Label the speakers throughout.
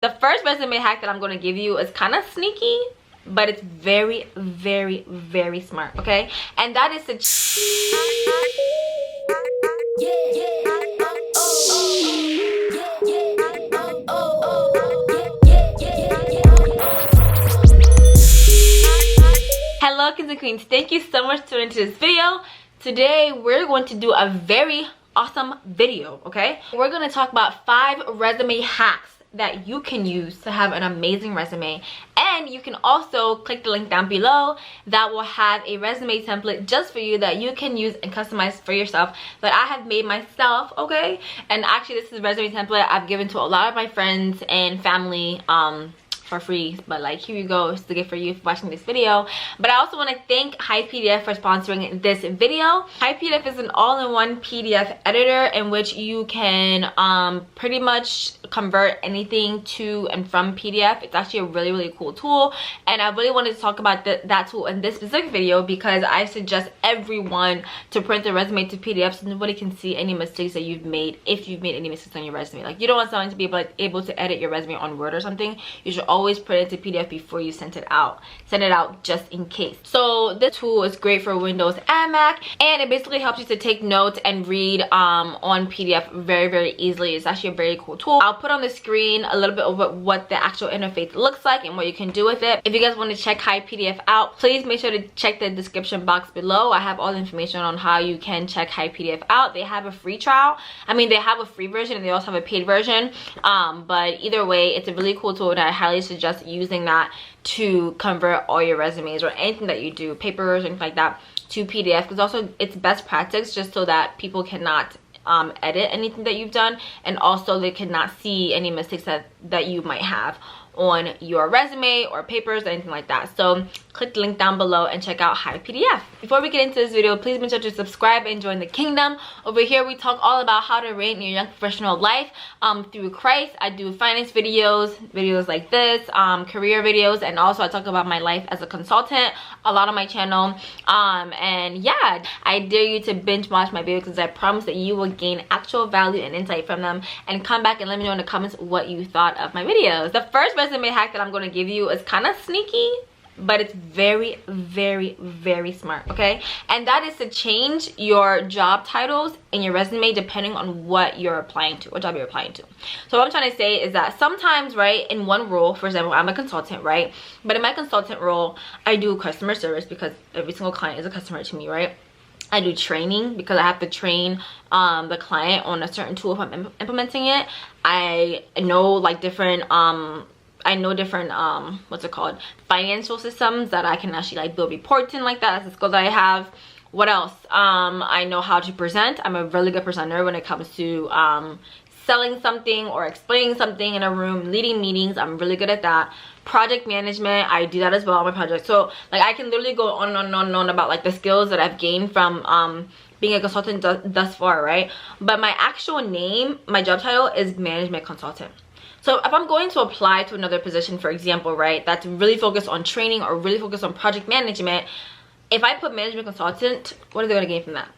Speaker 1: The first resume hack that I'm going to give you is kind of sneaky, but it's very, very, very smart, okay? And that is to Hello kings and queens, thank you so much for tuning into this video. Today we're going to do a very awesome video, okay? We're going to talk about 5 resume hacks that you can use to have an amazing resume, and you can also click the link down below that will have a resume template just for you that you can use and customize for yourself that I have made myself, okay? And actually this is a resume template I've given to a lot of my friends and family for free, but like, here you go, it's the gift for you for watching this video. But I also want to thank HiPDF for sponsoring this video. HiPDF is an all-in-one PDF editor in which you can pretty much convert anything to and from PDF. It's actually a really, really cool tool, and I really wanted to talk about that tool in this specific video because I suggest everyone to print their resume to PDF so nobody can see any mistakes that you've made, if you've made any mistakes on your resume. Like, you don't want someone to be able to edit your resume on Word or something. You should always print it to PDF before you send it out just in case. So this tool is great for Windows and Mac, and it basically helps you to take notes and read on PDF very, very easily. It's actually a very cool tool. I'll put on the screen a little bit of what the actual interface looks like and what you can do with it. If you guys want to check HiPDF out, please make sure to check the description box below. I have all the information on how you can check HiPDF out. They have a free trial. I mean, they have a free version and they also have a paid version, but either way, it's a really cool tool and I highly suggest using that to convert all your resumes or anything that you do, papers, anything like that, to PDF, because also it's best practice just so that people cannot edit anything that you've done, and also they cannot see any mistakes that you might have on your resume or papers or anything like that. So click the link down below and check out HiPDF. Before we get into this video, please make sure to subscribe and join the kingdom. Over here we talk all about how to rate your young professional life through Christ. I do finance videos like this, career videos, and also I talk about my life as a consultant a lot on my channel. And yeah, I dare you to binge watch my videos because I promise that you will gain actual value and insight from them. And come back and let me know in the comments what you thought of my videos. The first resume hack that I'm going to give you is kind of sneaky, but it's very, very, very smart, okay? And that is to change your job titles in your resume depending on what you're applying to, what job you're applying to. So what I'm trying to say is that sometimes, right, in one role, for example, I'm a consultant, right? But in my consultant role, I do customer service because every single client is a customer to me, right? I do training because I have to train the client on a certain tool if I'm implementing it. I know like different what's it called, financial systems that I can actually like build reports in, like that. That's a skill that I have. What else? I know how to present. I'm a really good presenter when it comes to selling something or explaining something in a room, leading meetings. I'm really good at that. Project management, I do that as well on my project. So like I can literally go on and on and on about like the skills that I've gained from being a consultant thus far, right? But my actual name, my job title is management consultant. So if I'm going to apply to another position, for example, right, that's really focused on training or really focused on project management, if I put management consultant, what are they going to gain from that?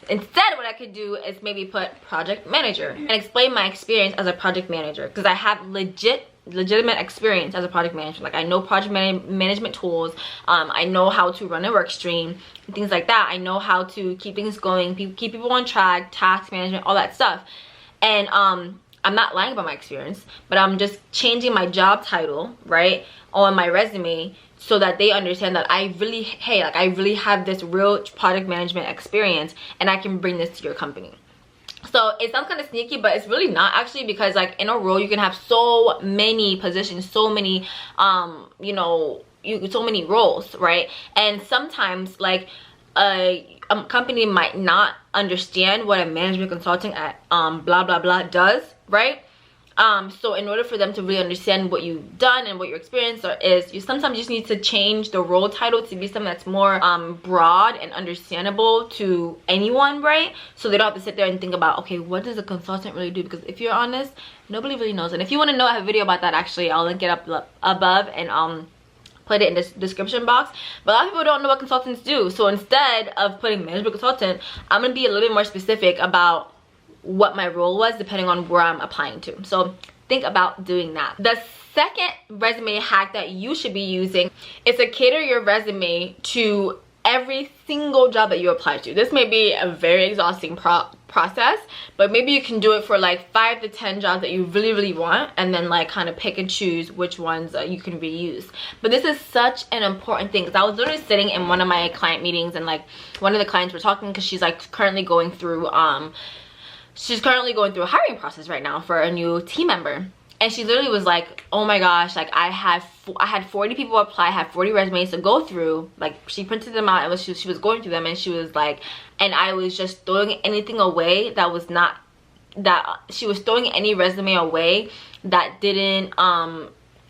Speaker 1: Instead, what I could do is maybe put project manager and explain my experience as a project manager, because I have legitimate experience as a project manager. Like I know project management tools, I know how to run a work stream, things like that. I know how to keep things going, keep people on track, task management, all that stuff. And I'm not lying about my experience, but I'm just changing my job title, right, on my resume so that they understand that I really, hey, like I really have this real project management experience and I can bring this to your company. So it sounds kind of sneaky, but it's really not actually, because like in a role you can have so many positions, so many you know, so many roles, right? And sometimes like a company might not understand what a management consulting at blah blah blah does, right? So in order for them to really understand what you've done and what your experience is, you sometimes just need to change the role title to be something that's more broad and understandable to anyone, right? So they don't have to sit there and think about, okay, what does a consultant really do? Because if you're honest, nobody really knows. And if you want to know, I have a video about that actually. I'll link it up above and put it in the description box. But a lot of people don't know what consultants do. So instead of putting management consultant, I'm going to be a little bit more specific about what my role was depending on where I'm applying to. So think about doing that. The second resume hack that you should be using is to cater your resume to every single job that you apply to. This may be a very exhausting process, but maybe you can do it for like 5 to 10 jobs that you really want, and then like kind of pick and choose which ones you can reuse. But this is such an important thing, because I was literally sitting in one of my client meetings, and like one of the clients were talking, because she's like currently going through a hiring process right now for a new team member. And she literally was like, oh my gosh, like I had 40 people apply, I had 40 resumes to go through. Like she printed them out, and she was going through them, and she was like, and I was just throwing anything away that was not, that she was throwing any resume away that didn't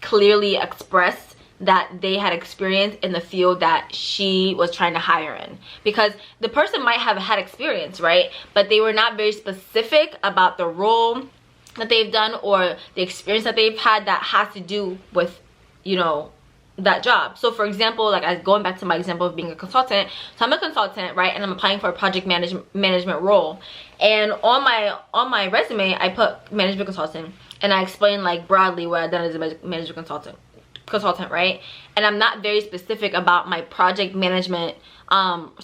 Speaker 1: clearly express that they had experience in the field that she was trying to hire in. Because the person might have had experience, right? But they were not very specific about the role that they've done or the experience that they've had that has to do with, you know, that job. So for example, like going back to my example of being a consultant, so I'm a consultant, right, and I'm applying for a project management role, and on my resume I put management consultant, and I explain like broadly what I've done as a management consultant, right? And I'm not very specific about my project management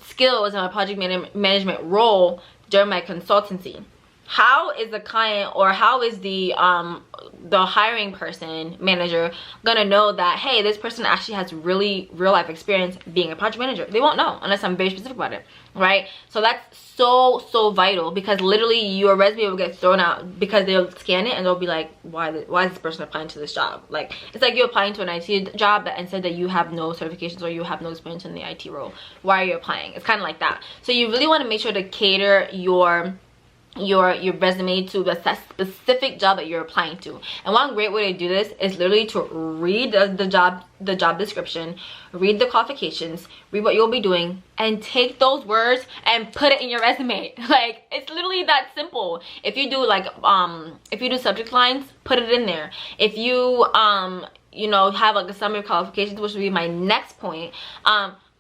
Speaker 1: skills and my project management role during my consultancy. How is the client, or how is the hiring person, manager, gonna know that, hey, this person actually has really real life experience being a project manager? They won't know unless I'm very specific about it, right? So that's so vital, because literally your resume will get thrown out because they'll scan it and they'll be like, why is this person applying to this job? Like, it's like you applying to an IT job and said that you have no certifications or you have no experience in the IT role. Why are you applying? It's kind of like that. So you really want to make sure to cater your resume to the specific job that you're applying to. And one great way to do this is literally to read the job description, read the qualifications, read what you'll be doing, and take those words and put it in your resume. Like, it's literally that simple. If you do like if you do subject lines, put it in there. If you you know, have like a summary of qualifications, which would be my next point,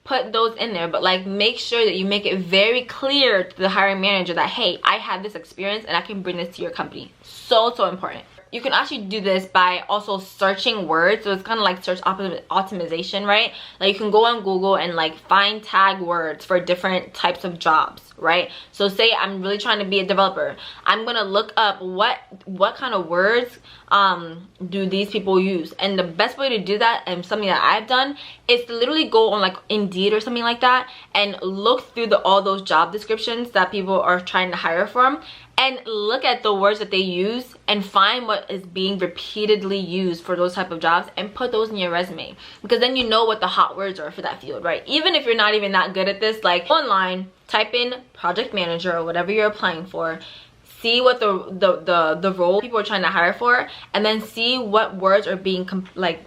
Speaker 1: put those in there. But like, make sure that you make it very clear to the hiring manager that, hey, I have this experience and I can bring this to your company. So important. You can actually do this by also searching words. So it's kind of like search optimization, right? Like you can go on Google and like find tag words for different types of jobs, right? So say I'm really trying to be a developer, I'm gonna look up what kind of words do these people use. And the best way to do that, and something that I've done, is to literally go on like Indeed or something like that and look through all those job descriptions that people are trying to hire from, and look at the words that they use and find what is being repeatedly used for those type of jobs and put those in your resume. Because then you know what the hot words are for that field, right? Even if you're not even that good at this, like online, type in project manager or whatever you're applying for, see what the role people are trying to hire for, and then see what words are being like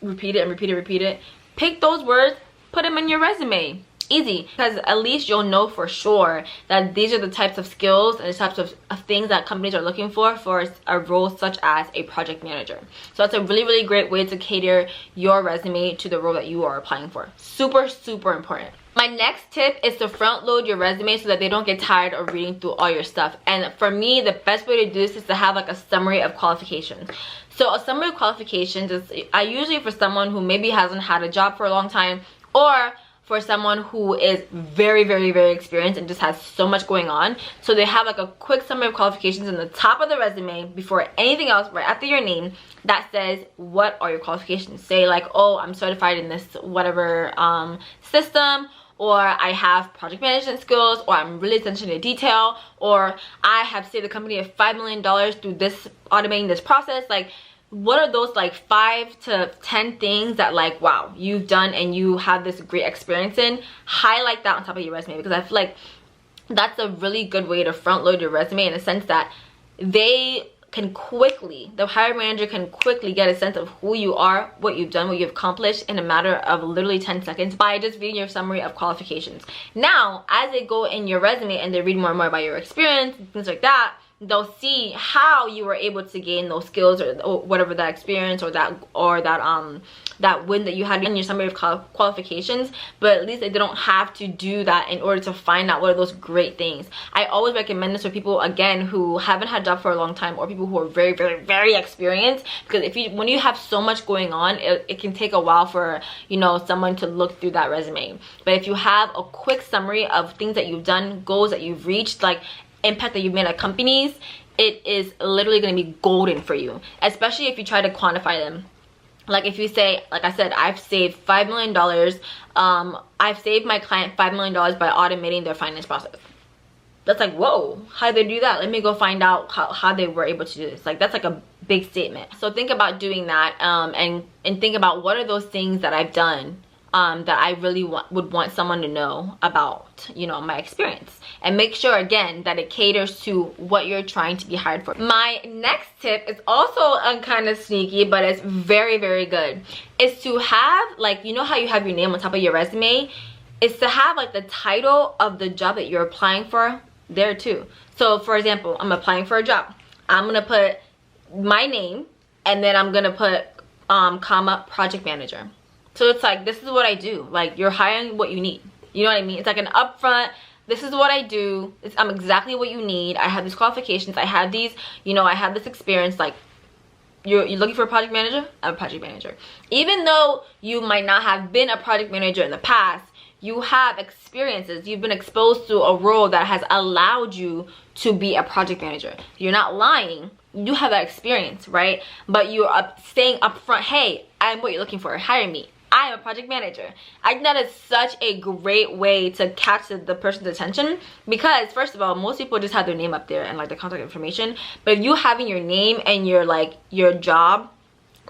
Speaker 1: repeated. Pick those words, put them in your resume. Easy, because at least you'll know for sure that these are the types of skills and the types of things that companies are looking for a role such as a project manager. So that's a really great way to cater your resume to the role that you are applying for. Super important. My next tip is to front load your resume so that they don't get tired of reading through all your stuff. And for me, the best way to do this is to have like a summary of qualifications. So a summary of qualifications is usually for someone who maybe hasn't had a job for a long time, or for someone who is very experienced and just has so much going on. So they have like a quick summary of qualifications in the top of the resume before anything else, right after your name, that says what are your qualifications. Say like, oh, I'm certified in this whatever system, or I have project management skills, or I'm really attention to detail, or I have saved the company of $5 million through this, automating this process. Like, what are those like 5 to 10 things that like, wow, you've done and you have this great experience in? Highlight that on top of your resume, because I feel like that's a really good way to front load your resume, in a sense that they can quickly, the hiring manager can quickly get a sense of who you are, what you've done, what you've accomplished in a matter of literally 10 seconds by just reading your summary of qualifications. Now, as they go in your resume and they read more and more about your experience and things like that, they'll see how you were able to gain those skills or whatever, that experience or that win that you had in your summary of qualifications. But at least they don't have to do that in order to find out what are those great things. I always recommend this for people, again, who haven't had a job for a long time, or people who are very, very, very experienced, because when you have so much going on, it can take a while for, you know, someone to look through that resume. But if you have a quick summary of things that you've done, goals that you've reached, like impact that you've made at companies, it is literally going to be golden for you, especially if you try to quantify them. Like if you say, like I said, I've saved $5 million, I've saved my client $5 million by automating their finance process. That's like, whoa, how did they do that? Let me go find out how they were able to do this. Like, that's like a big statement. So think about doing that, and think about what are those things that I've done that I really would want someone to know about, you know, my experience. And make sure, again, that it caters to what you're trying to be hired for. My next tip is also kind of sneaky, but it's very, very good. Is to have, like, you know how you have your name on top of your resume? Is to have like the title of the job that you're applying for there too. So for example, I'm applying for a job. I'm gonna put my name, and then I'm gonna put comma project manager. So it's like, this is what I do. Like, you're hiring what you need. You know what I mean? It's like an upfront, this is what I do. I'm exactly what you need. I have these qualifications. I have these, you know, I have this experience. Like, you're looking for a project manager? I'm a project manager. Even though you might not have been a project manager in the past, you have experiences. You've been exposed to a role that has allowed you to be a project manager. You're not lying. You have that experience, right? But you're saying up front, hey, I'm what you're looking for. Hire me. I am a project manager. I think that is such a great way to catch the person's attention, because first of all, most people just have their name up there and like the contact information. But if you having your name and your job,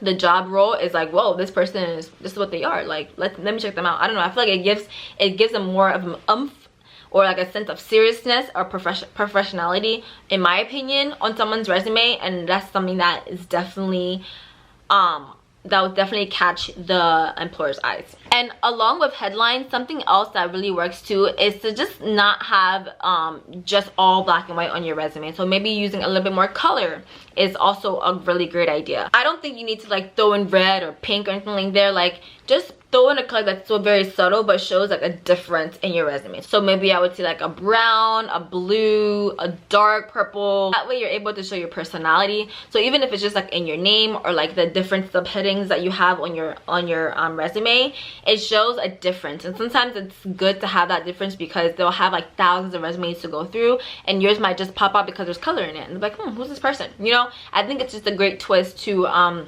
Speaker 1: the job role is like, whoa, this is what they are. Like, let me check them out. I don't know. I feel like it gives them more of an oomph, or like a sense of seriousness or professionality, in my opinion, on someone's resume. And that's something that is definitely that would definitely catch the employer's eyes. And along with headlines, something else that really works too is to just not have just all black and white on your resume. So maybe using a little bit more color is also a really great idea. I don't think you need to like throw in red or pink or anything like there. Like, just throw in a color that's so very subtle but shows like a difference in your resume. So maybe I would say like a brown, a blue, a dark purple. That way you're able to show your personality. So even if it's just like in your name or like the different subheadings that you have on your resume, it shows a difference. And sometimes it's good to have that difference, because they'll have like thousands of resumes to go through, and yours might just pop up because there's color in it, and they're like, who's this person? You know, I think it's just a great twist to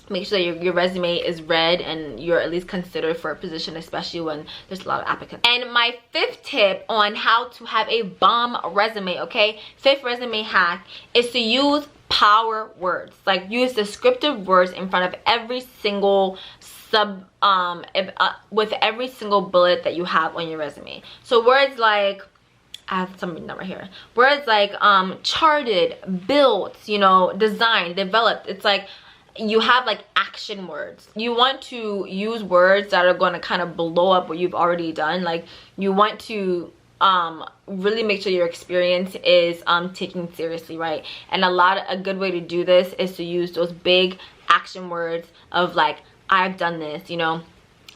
Speaker 1: make sure that your resume is read and you're at least considered for a position, especially when there's a lot of applicants. And my fifth tip on how to have a bomb resume, okay, fifth resume hack, is to use power words. Like, use descriptive words in front of every single with every single bullet that you have on your resume. So words like, I have something right here, words like charted, built, you know, designed, developed. It's like you have like action words. You want to use words that are going to kind of blow up what you've already done. Like, you want to really make sure your experience is taken seriously, right? And a good way to do this is to use those big action words of like, I've done this, you know.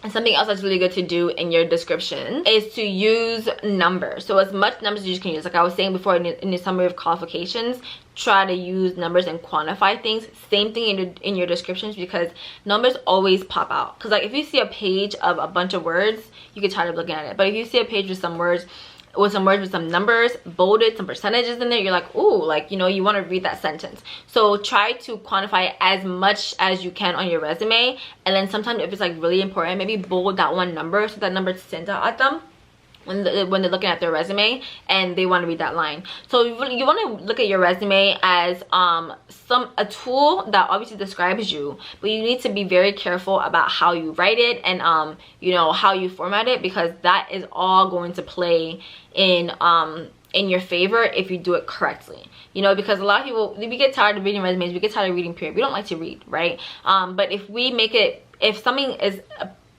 Speaker 1: And something else that's really good to do in your description is to use numbers. So as much numbers as you can use. Like I was saying before, in the summary of qualifications, try to use numbers and quantify things. Same thing in your descriptions, because numbers always pop out. Because like if you see a page of a bunch of words, you get tired of looking at it. But if you see a page with some words with some numbers, bolded, some percentages in there, you're like, ooh, like, you know, you want to read that sentence. So try to quantify as much as you can on your resume. And then sometimes if it's like really important, maybe bold that one number so that number stands out at them when they're looking at their resume and they want to read that line. So you want to look at your resume as a tool that obviously describes you, but you need to be very careful about how you write it and you know, how you format it, because that is all going to play in your favor if you do it correctly. You know, because a lot of people, we get tired of reading resumes, we get tired of reading period. We don't like to read, right? But if we make it,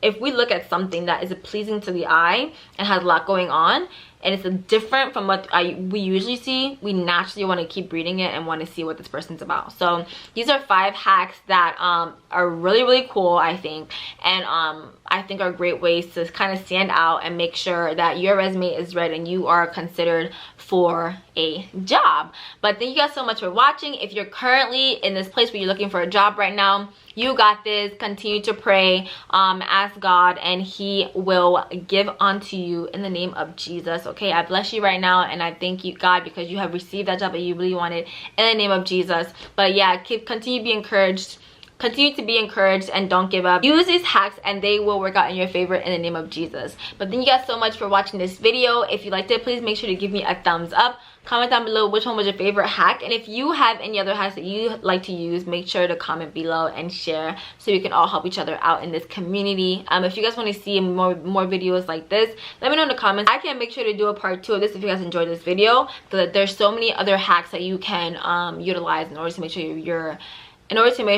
Speaker 1: if we look at something that is pleasing to the eye and has a lot going on, and it's different from what we usually see, we naturally want to keep reading it and want to see what this person's about. So these are 5 hacks that are really cool, I think, and I think are great ways to kind of stand out and make sure that your resume is read and you are considered for a job. But thank you guys so much for watching. If you're currently in this place where you're looking for a job right now, you got this. Continue to pray, ask God, and he will give unto you in the name of Jesus. Okay, I bless you right now, and I thank you, God, because you have received that job that you really wanted in the name of Jesus. But yeah, continue to be encouraged. Continue to be encouraged and don't give up. Use these hacks and they will work out in your favor in the name of Jesus. But thank you guys so much for watching this video. If you liked it, please make sure to give me a thumbs up. Comment down below which one was your favorite hack, and if you have any other hacks that you like to use, make sure to comment below and share so we can all help each other out in this community. If you guys want to see more videos like this, let me know in the comments. I can make sure to do a part 2 of this if you guys enjoyed this video, because there's so many other hacks that you can utilize in order to make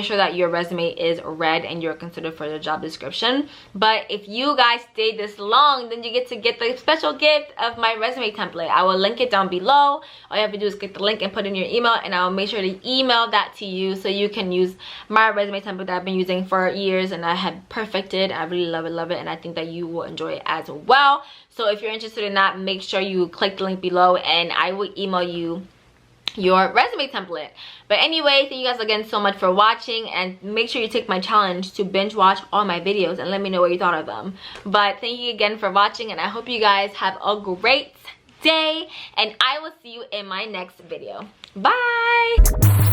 Speaker 1: sure that your resume is read and you're considered for the job description. But if you guys stayed this long, then you get the special gift of my resume template. I will link it down below. All you have to do is get the link and put in your email, and I will make sure to email that to you so you can use my resume template that I've been using for years and I have perfected. I really love it, and I think that you will enjoy it as well. So if you're interested in that, make sure you click the link below and I will email you your resume template. But anyway, thank you guys again so much for watching, and make sure you take my challenge to binge watch all my videos and let me know what you thought of them. But thank you again for watching, and I hope you guys have a great day, and I will see you in my next video. Bye.